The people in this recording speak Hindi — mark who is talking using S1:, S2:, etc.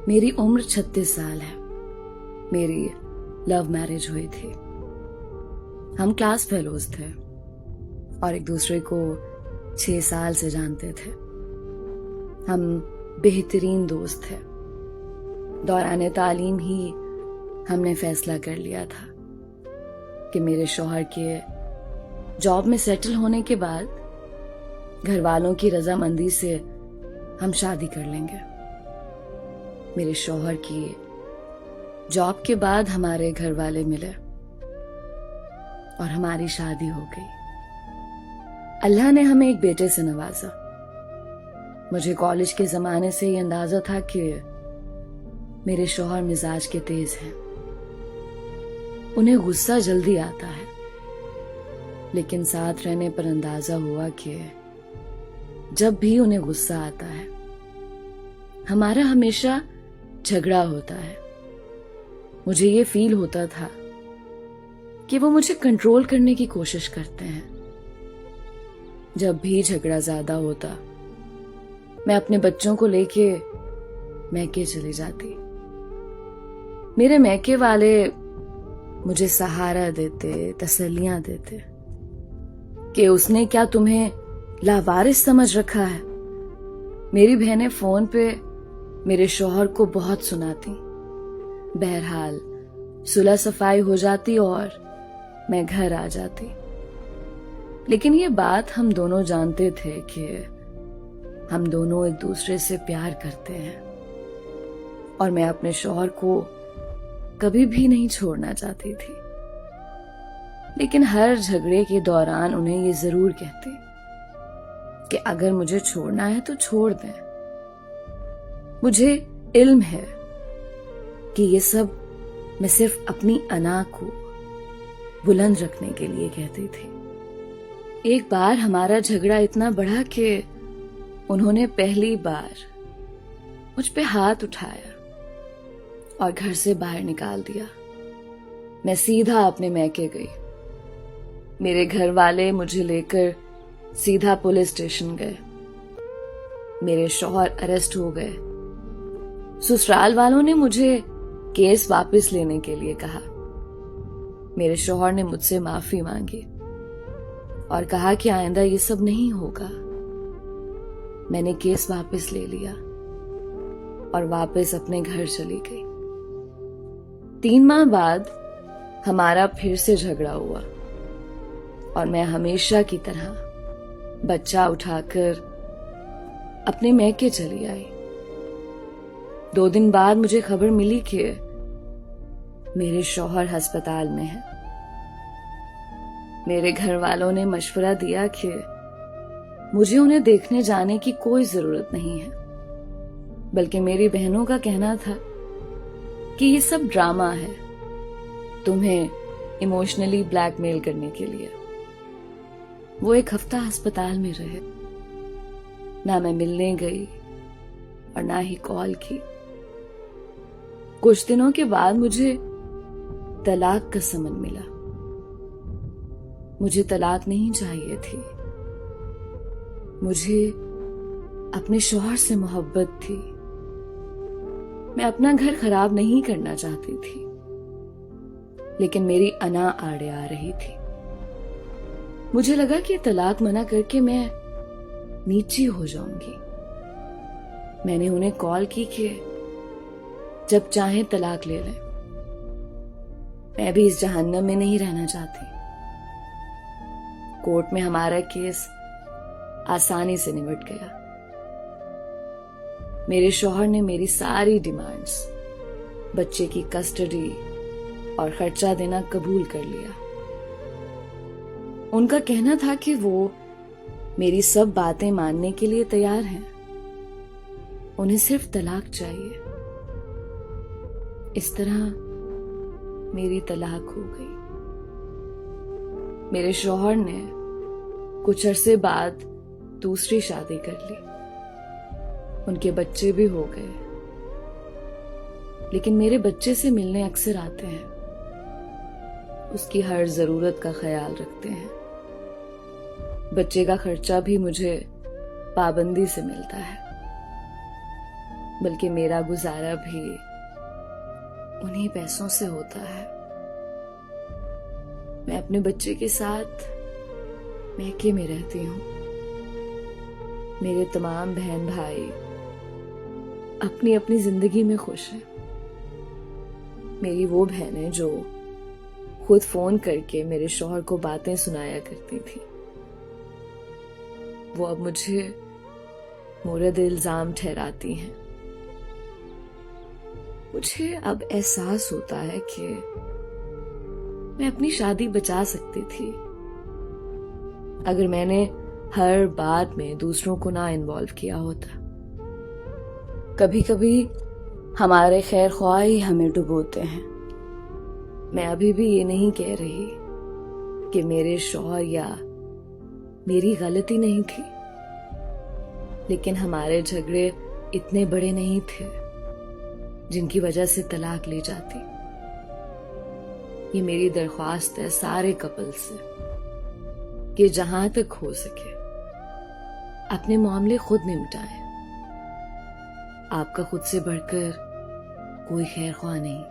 S1: मेरी उम्र 36 साल है। मेरी लव मैरिज हुई थी। हम क्लास फेलोज थे और एक दूसरे को 6 साल से जानते थे। हम बेहतरीन दोस्त थे। दौरान तालीम ही हमने फैसला कर लिया था कि मेरे शौहर के जॉब में सेटल होने के बाद घर वालों की रजामंदी से हम शादी कर लेंगे। मेरे शौहर की जॉब के बाद हमारे घर वाले मिले और हमारी शादी हो गई। अल्लाह ने हमें एक बेटे से नवाजा। मुझे कॉलेज के जमाने से ये अंदाजा था कि मेरे शौहर मिजाज के तेज हैं। उन्हें गुस्सा जल्दी आता है, लेकिन साथ रहने पर अंदाजा हुआ कि जब भी उन्हें गुस्सा आता है हमारा हमेशा झगड़ा होता है। मुझे ये फील होता था कि वो मुझे कंट्रोल करने की कोशिश करते हैं। जब भी झगड़ा ज्यादा होता मैं अपने बच्चों को लेके मैके चली जाती। मेरे मैके वाले मुझे सहारा देते, तसल्लियां देते कि उसने क्या तुम्हें लावारिस समझ रखा है। मेरी बहनें फोन पे मेरे शौहर को बहुत सुनाती। बहरहाल सुलह सफाई हो जाती और मैं घर आ जाती। लेकिन ये बात हम दोनों जानते थे कि हम दोनों एक दूसरे से प्यार करते हैं और मैं अपने शौहर को कभी भी नहीं छोड़ना चाहती थी। लेकिन हर झगड़े के दौरान उन्हें ये जरूर कहती कि अगर मुझे छोड़ना है तो छोड़ दें। मुझे इल्म है कि ये सब मैं सिर्फ अपनी अना को बुलंद रखने के लिए कहती थी। एक बार हमारा झगड़ा इतना बढ़ा कि उन्होंने पहली बार मुझ पे हाथ उठाया और घर से बाहर निकाल दिया। मैं सीधा अपने मैके गई। मेरे घर वाले मुझे लेकर सीधा पुलिस स्टेशन गए। मेरे शौहर अरेस्ट हो गए। ससुराल वालों ने मुझे केस वापस लेने के लिए कहा। मेरे शौहर ने मुझसे माफी मांगी और कहा कि आइंदा ये सब नहीं होगा। मैंने केस वापस ले लिया और वापस अपने घर चली गई। 3 माह बाद हमारा फिर से झगड़ा हुआ और मैं हमेशा की तरह बच्चा उठाकर अपने मैके चली आई। 2 दिन बाद मुझे खबर मिली कि मेरे शौहर अस्पताल में है। मेरे घर वालों ने मशवरा दिया कि मुझे उन्हें देखने जाने की कोई जरूरत नहीं है, बल्कि मेरी बहनों का कहना था कि ये सब ड्रामा है, तुम्हें इमोशनली ब्लैकमेल करने के लिए। वो 1 हफ्ता अस्पताल में रहे। ना मैं मिलने गई और ना ही कॉल की। कुछ दिनों के बाद मुझे तलाक का समन मिला। मुझे तलाक नहीं चाहिए थी। मुझे अपने शौहर से मोहब्बत थी। मैं अपना घर खराब नहीं करना चाहती थी, लेकिन मेरी अना आड़े आ रही थी। मुझे लगा कि तलाक मना करके मैं नीची हो जाऊंगी। मैंने उन्हें कॉल की कि जब चाहे तलाक ले लें। मैं भी इस जहन्नम में नहीं रहना चाहती। कोर्ट में हमारा केस आसानी से निपट गया। मेरे शौहर ने मेरी सारी डिमांड्स, बच्चे की कस्टडी और खर्चा देना कबूल कर लिया। उनका कहना था कि वो मेरी सब बातें मानने के लिए तैयार हैं। उन्हें सिर्फ तलाक चाहिए। इस तरह मेरी तलाक हो गई। मेरे शौहर ने कुछ अरसे बाद दूसरी शादी कर ली। उनके बच्चे भी हो गए, लेकिन मेरे बच्चे से मिलने अक्सर आते हैं। उसकी हर जरूरत का ख्याल रखते हैं। बच्चे का खर्चा भी मुझे पाबंदी से मिलता है। बल्कि मेरा गुजारा भी उन्हीं पैसों से होता है। मैं अपने बच्चे के साथ मैके में रहती हूँ। मेरे तमाम बहन भाई अपनी अपनी जिंदगी में खुश हैं। मेरी वो बहनें जो खुद फोन करके मेरे शौहर को बातें सुनाया करती थी, वो अब मुझे मुर्द इल्जाम ठहराती हैं। मुझे अब एहसास होता है कि मैं अपनी शादी बचा सकती थी अगर मैंने हर बात में दूसरों को ना इन्वॉल्व किया होता। कभी कभी हमारे खैर ख्वाह ही हमें डुबोते हैं। मैं अभी भी ये नहीं कह रही कि मेरे शौहर या मेरी गलती नहीं थी, लेकिन हमारे झगड़े इतने बड़े नहीं थे जिनकी वजह से तलाक ली जाती। ये मेरी दरख्वास्त है सारे कपल से कि जहां तक हो सके अपने मामले खुद निपटाएं। आपका खुद से बढ़कर कोई खैर ख्वाह नहीं।